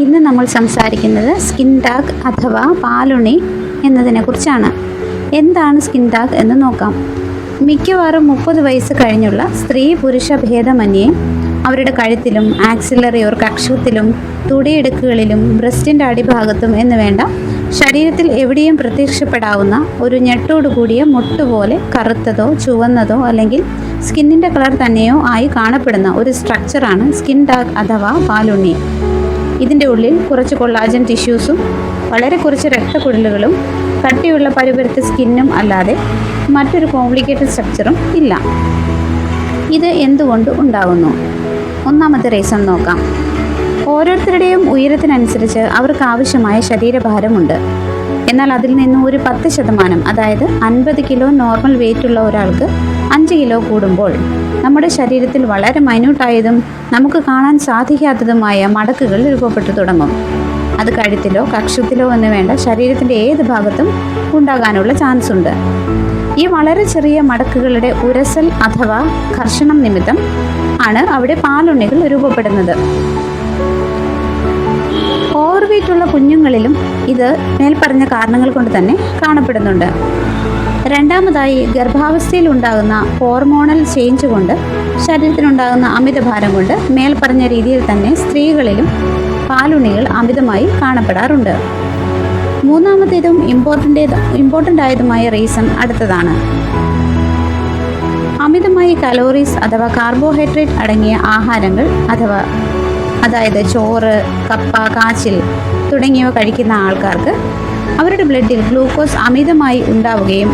ഇന്ന് നമ്മൾ സംസാരിക്കുന്നത് സ്കിൻ ടാഗ് അഥവാ പാലുണ്ണി എന്നതിനെക്കുറിച്ചാണ്. എന്താണ് സ്കിൻ ടാഗ് എന്ന് നോക്കാം. മിക്കവാറും 30 വയസ്സ് കഴിഞ്ഞുള്ള സ്ത്രീ പുരുഷ ഭേദമന്യേ അവരുടെ കഴുത്തിലും ആക്സിലറി ഓർ കക്ഷത്തിലും തുടിയിടുക്കുകളിലും ബ്രസ്റ്റിൻ്റെ അടിഭാഗത്തും എന്ന് വേണ്ട ശരീരത്തിൽ എവിടെയും പ്രത്യക്ഷപ്പെടാവുന്ന ഒരു ഞെട്ടോടുകൂടിയ മുട്ടുപോലെ കറുത്തതോ ചുവന്നതോ അല്ലെങ്കിൽ സ്കിന്നിൻ്റെ കളർ തന്നെയോ ആയി കാണപ്പെടുന്ന ഒരു സ്ട്രക്ചറാണ് സ്കിൻ ടാഗ് അഥവാ പാലുണ്ണി. ഇതിൻ്റെ ഉള്ളിൽ കുറച്ച് കൊളാജൻ ടിഷ്യൂസും വളരെ കുറച്ച് രക്തക്കുഴലുകളും കട്ടിയുള്ള പരുപരുത്ത സ്കിന്നും അല്ലാതെ മറ്റൊരു കോംപ്ലിക്കേറ്റഡ് സ്ട്രക്ചറും ഇല്ല. ഇത് എന്തുകൊണ്ട് ഉണ്ടാകുന്നു? ഒന്നാമത്തെ റീസൺ നോക്കാം. ഓരോരുത്തരുടെയും ഉയരത്തിനനുസരിച്ച് അവർക്ക് ആവശ്യമായ ശരീരഭാരമുണ്ട്. എന്നാൽ അതിൽ നിന്ന് ഒരു 10%, അതായത് 50 കിലോ നോർമൽ വെയിറ്റ് ഉള്ള ഒരാൾക്ക് 5 കിലോ കൂടുമ്പോൾ നമ്മുടെ ശരീരത്തിൽ വളരെ മൈന്യൂട്ടായതും നമുക്ക് കാണാൻ സാധിക്കാത്തതുമായ മടക്കുകൾ രൂപപ്പെട്ടു തുടങ്ങും. അത് കഴുത്തിലോ കക്ഷത്തിലോ എന്ന് വേണ്ട ശരീരത്തിൻ്റെ ഏത് ഭാഗത്തും ഉണ്ടാകാനുള്ള ചാൻസ് ഉണ്ട്. ഈ വളരെ ചെറിയ മടക്കുകളുടെ ഉരസൽ അഥവാ ഘർഷണം നിമിത്തം ആണ് അവിടെ പാലുണ്ണികൾ രൂപപ്പെടുന്നത്. ഓവർവെയ്റ്റുള്ള കുഞ്ഞുങ്ങളിലും ഇത് മേൽപ്പറഞ്ഞ കാരണങ്ങൾ കൊണ്ട് തന്നെ കാണപ്പെടുന്നുണ്ട്. രണ്ടാമതായി, ഗർഭാവസ്ഥയിൽ ഉണ്ടാകുന്ന ഹോർമോണൽ ചേഞ്ച് കൊണ്ട് ശരീരത്തിനുണ്ടാകുന്ന അമിതഭാരം കൊണ്ട് മേൽപ്പറഞ്ഞ രീതിയിൽ തന്നെ സ്ത്രീകളിലും പാലുണ്ണികൾ അമിതമായി കാണപ്പെടാറുണ്ട്. മൂന്നാമത്തേതും ഇമ്പോർട്ടൻ്റ് ആയതുമായ റീസൺ അടുത്തതാണ്. അമിതമായി കലോറീസ് അഥവാ കാർബോഹൈഡ്രേറ്റ് അടങ്ങിയ ആഹാരങ്ങൾ അതായത് ചോറ്, കപ്പ, കാച്ചിൽ തുടങ്ങിയവ കഴിക്കുന്ന ആൾക്കാർക്ക് അവരുടെ ബ്ലഡിൽ ഗ്ലൂക്കോസ് അമിതമായി ഉണ്ടാവുകയും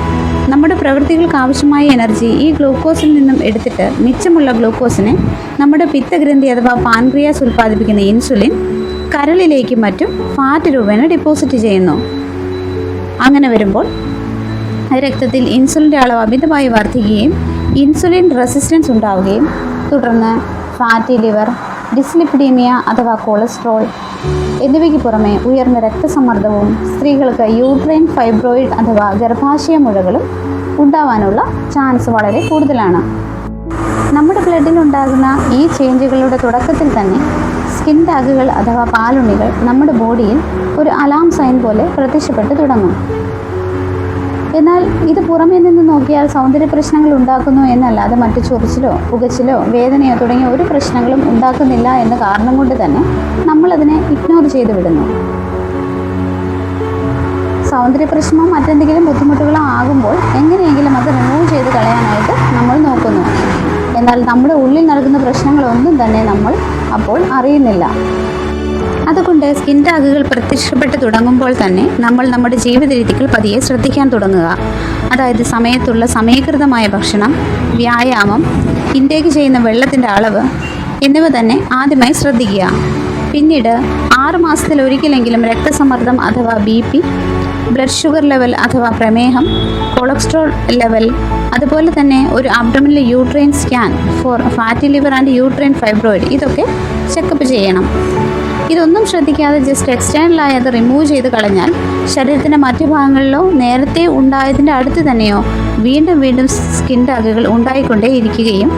നമ്മുടെ പ്രവൃത്തികൾക്ക് ആവശ്യമായ എനർജി ഈ ഗ്ലൂക്കോസിൽ നിന്നും എടുത്തിട്ട് മിച്ചമുള്ള ഗ്ലൂക്കോസിനെ നമ്മുടെ പിത്തഗ്രന്ഥി അഥവാ പാൻക്രിയാസ് ഉൽപ്പാദിപ്പിക്കുന്ന ഇൻസുലിൻ കരളിലേക്കും മറ്റും ഫാറ്റ് രൂപേണ ഡെപ്പോസിറ്റ് ചെയ്യുന്നു. അങ്ങനെ വരുമ്പോൾ രക്തത്തിൽ ഇൻസുലിൻ്റെ അളവ് അമിതമായി വർദ്ധിക്കുകയും ഇൻസുലിൻ റെസിസ്റ്റൻസ് ഉണ്ടാവുകയും തുടർന്ന് ഫാറ്റി ലിവർ, ഡിസ്ലിപ്പിഡീമിയ അഥവാ കൊളസ്ട്രോൾ എന്നിവയ്ക്ക് പുറമെ ഉയർന്ന രക്തസമ്മർദ്ദവും സ്ത്രീകൾക്ക് യൂട്രൈൻ ഫൈബ്രോയിഡ് അഥവാ ഗർഭാശയ മുഴകളും ഉണ്ടാവാനുള്ള ചാൻസ് വളരെ കൂടുതലാണ്. നമ്മുടെ ബ്ലഡിൽ ഉണ്ടാകുന്ന ഈ ചേഞ്ചുകളുടെ തുടക്കത്തിൽ തന്നെ സ്കിൻ ടാഗുകൾ അഥവാ പാലുണ്ണികൾ നമ്മുടെ ബോഡിയിൽ ഒരു അലാം സൈൻ പോലെ പ്രത്യക്ഷപ്പെട്ട് തുടങ്ങും. എന്നാൽ ഇത് പുറമേ നിന്ന് നോക്കിയാൽ സൗന്ദര്യ പ്രശ്നങ്ങൾ ഉണ്ടാക്കുന്നു എന്നല്ലാതെ മറ്റു ചൊറിച്ചിലോ പുകച്ചിലോ വേദനയോ തുടങ്ങിയ ഒരു പ്രശ്നങ്ങളും ഉണ്ടാക്കുന്നില്ല എന്ന കാരണം കൊണ്ട് തന്നെ നമ്മളതിനെ ഇഗ്നോർ ചെയ്ത് വിടുന്നു. സൗന്ദര്യ പ്രശ്നമോ മറ്റെന്തെങ്കിലും ബുദ്ധിമുട്ടുകളോ ആകുമ്പോൾ എങ്ങനെയെങ്കിലും അത് റിമൂവ് ചെയ്ത് കളയാനായിട്ട് നമ്മൾ നോക്കുന്നു. എന്നാൽ നമ്മുടെ ഉള്ളിൽ നടക്കുന്ന പ്രശ്നങ്ങളൊന്നും തന്നെ നമ്മൾ അപ്പോൾ അറിയുന്നില്ല. അതുകൊണ്ട് സ്കിൻ ടാഗുകൾ പ്രത്യക്ഷപ്പെട്ട് തുടങ്ങുമ്പോൾ തന്നെ നമ്മൾ നമ്മുടെ ജീവിത രീതികൾ പതിയെ ശ്രദ്ധിക്കാൻ തുടങ്ങുക. അതായത് സമയത്തുള്ള സമീകൃതമായ ഭക്ഷണം, വ്യായാമം, ഇൻടേക്ക് ചെയ്യുന്ന വെള്ളത്തിൻ്റെ അളവ് എന്നിവ തന്നെ ആദ്യമായി ശ്രദ്ധിക്കുക. പിന്നീട് 6 മാസത്തിൽ ഒരിക്കലെങ്കിലും രക്തസമ്മർദ്ദം അഥവാ BP, ബ്ലഡ് ഷുഗർ ലെവൽ അഥവാ പ്രമേഹം, കൊളസ്ട്രോൾ ലെവൽ, അതുപോലെ തന്നെ ഒരു abdominal uterine scan for fatty liver and uterine fibroid ഇതൊക്കെ ചെക്കപ്പ് ചെയ്യണം. ഇതൊന്നും ശ്രദ്ധിക്കാതെ ജസ്റ്റ് എക്സ്റ്റേണലായി അത് റിമൂവ് ചെയ്ത് കളഞ്ഞാൽ ശരീരത്തിൻ്റെ മറ്റു ഭാഗങ്ങളിലോ നേരത്തെ ഉണ്ടായതിൻ്റെ അടുത്ത് തന്നെയോ വീണ്ടും സ്കിൻ ടാഗുകൾ ഉണ്ടായിക്കൊണ്ടേ ഇരിക്കുകയും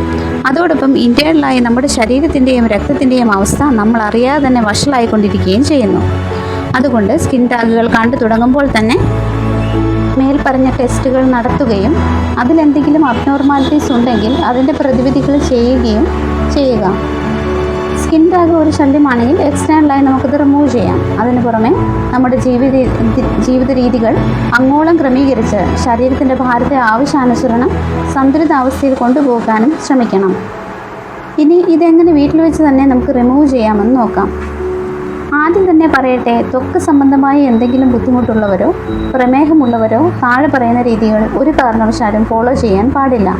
അതോടൊപ്പം ഇൻറ്റേണലായി നമ്മുടെ ശരീരത്തിൻ്റെയും രക്തത്തിൻ്റെയും അവസ്ഥ നമ്മൾ അറിയാതെ തന്നെ വഷളായിക്കൊണ്ടിരിക്കുകയും ചെയ്യുന്നു. അതുകൊണ്ട് സ്കിൻ ടാഗുകൾ കണ്ടു തുടങ്ങുമ്പോൾ തന്നെ മേൽപ്പറഞ്ഞ ടെസ്റ്റുകൾ നടത്തുകയും അതിലെന്തെങ്കിലും അബ്നോർമാലിറ്റീസ് ഉണ്ടെങ്കിൽ അതിൻ്റെ പ്രതിവിധികൾ ചെയ്യുക. സ്കിൻ ടാഗ് ഒരു ശല്യമാണെങ്കിൽ എക്സ്റ്റേണലായി നമുക്കത് റിമൂവ് ചെയ്യാം. അതിന് പുറമെ നമ്മുടെ ജീവിത രീതികൾ അങ്ങോളം ക്രമീകരിച്ച് ശരീരത്തിൻ്റെ ഭാരത്തെ ആവശ്യാനുസരണം സന്തുലിതാവസ്ഥയിൽ കൊണ്ടുപോകാനും ശ്രമിക്കണം. ഇനി ഇതെങ്ങനെ വീട്ടിൽ വെച്ച് തന്നെ നമുക്ക് റിമൂവ് ചെയ്യാമെന്ന് നോക്കാം. ആദ്യം തന്നെ പറയട്ടെ, ത്വക്ക് സംബന്ധമായി എന്തെങ്കിലും ബുദ്ധിമുട്ടുള്ളവരോ പ്രമേഹമുള്ളവരോ താഴെ പറയുന്ന രീതികൾ ഒരു കാരണവശാലും ഫോളോ ചെയ്യാൻ പാടില്ല.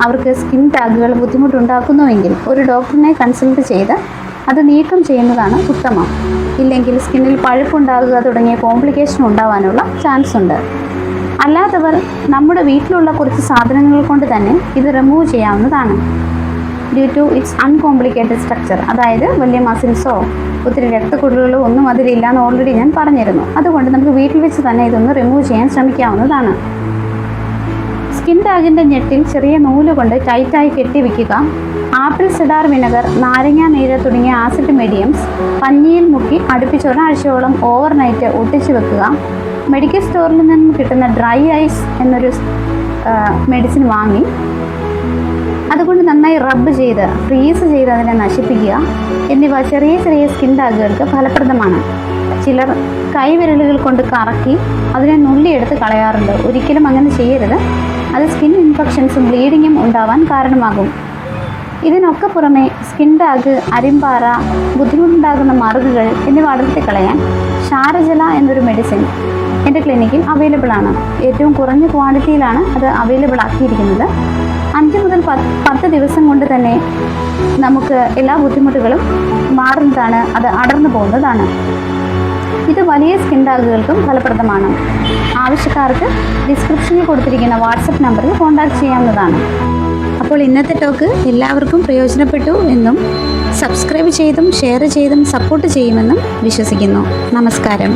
അവർക്ക് സ്കിൻ ടാഗുകൾ ബുദ്ധിമുട്ടുണ്ടാക്കുന്നുവെങ്കിൽ ഒരു ഡോക്ടറിനെ കൺസൾട്ട് ചെയ്ത് അത് നീക്കം ചെയ്യുന്നതാണ് ഉത്തമം. ഇല്ലെങ്കിൽ സ്കിന്നിൽ പഴുപ്പുണ്ടാകുക തുടങ്ങിയ കോംപ്ലിക്കേഷൻ ഉണ്ടാവാനുള്ള ചാൻസ് ഉണ്ട്. അല്ലാത്തവർ നമ്മുടെ വീട്ടിലുള്ള കുറച്ച് സാധനങ്ങൾ കൊണ്ട് തന്നെ ഇത് റിമൂവ് ചെയ്യാവുന്നതാണ്. Due to it's uncomplicated structure, അതായത് വലിയ മസിൽസോ ഒത്തിരി രക്തക്കുഴലുകളോ ഒന്നും അതിലില്ല എന്ന് ഓൾറെഡി ഞാൻ പറഞ്ഞിരുന്നു. അതുകൊണ്ട് നമുക്ക് വീട്ടിൽ വെച്ച് തന്നെ ഇതൊന്ന് റിമൂവ് ചെയ്യാൻ ശ്രമിക്കാവുന്നതാണ്. സ്കിൻ ടാഗിൻ്റെ ഞെട്ടിൽ ചെറിയ നൂല് കൊണ്ട് ടൈറ്റായി കെട്ടിവെക്കുക. ആപ്പിൾ സിഡാർ വിനെഗർ, നാരങ്ങ നീര് തുടങ്ങിയ ആസിഡ് മീഡിയംസ് പഞ്ഞിയിൽ മുക്കി അടുപ്പിച്ച് ഒരാഴ്ചയോളം ഓവർനൈറ്റ് ഒട്ടിച്ചു വെക്കുക. മെഡിക്കൽ സ്റ്റോറിൽ നിന്നും കിട്ടുന്ന ഡ്രൈ ഐസ് എന്നൊരു മെഡിസിൻ വാങ്ങി അതുകൊണ്ട് നന്നായി റബ്ബ് ചെയ്ത് ഫ്രീസ് ചെയ്ത് അതിനെ നശിപ്പിക്കുക. എന്നിവ ചെറിയ ചെറിയ സ്കിൻ ടാഗുകൾക്ക് ഫലപ്രദമാണ്. ചിലർ കൈവിരലുകൾ കൊണ്ട് കറക്കി അതിനെ നുള്ളിയെടുത്ത് കളയാറുണ്ട്. ഒരിക്കലും അങ്ങനെ ചെയ്യരുത്. അത് സ്കിൻ ഇൻഫെക്ഷൻസും ബ്ലീഡിങ്ങും ഉണ്ടാവാൻ കാരണമാകും. ഇതിനൊക്കെ പുറമെ സ്കിൻ ടാഗ്, അരിമ്പാറ, ബുദ്ധിമുട്ടുണ്ടാകുന്ന മറുകുകൾ എന്നിവ അടർത്തി കളയാൻ ക്ഷാരജല എന്നൊരു മെഡിസിൻ എൻ്റെ ക്ലിനിക്കിൽ അവൈലബിൾ ആണ്. ഏറ്റവും കുറഞ്ഞ ക്വാണ്ടിറ്റിയിലാണ് അത് അവൈലബിൾ ആക്കിയിരിക്കുന്നത്. 5 മുതൽ 10 ദിവസം കൊണ്ട് തന്നെ നമുക്ക് എല്ലാ ബുദ്ധിമുട്ടുകളും മാറുന്നതാണ്, അത് അടർന്നു പോകുന്നതാണ്. ഇത് വലിയ സ്കിൻ ടാഗുകൾക്കും ഫലപ്രദമാണ്. ആവശ്യക്കാർക്ക് ഡിസ്ക്രിപ്ഷനിൽ കൊടുത്തിരിക്കുന്ന വാട്സപ്പ് നമ്പറിൽ കോൺടാക്ട് ചെയ്യാവുന്നതാണ്. അപ്പോൾ ഇന്നത്തെ ടോക്ക് എല്ലാവർക്കും പ്രയോജനപ്പെട്ടു എന്നും സബ്സ്ക്രൈബ് ചെയ്തും ഷെയർ ചെയ്തും സപ്പോർട്ട് ചെയ്യുമെന്നും വിശ്വസിക്കുന്നു. നമസ്കാരം.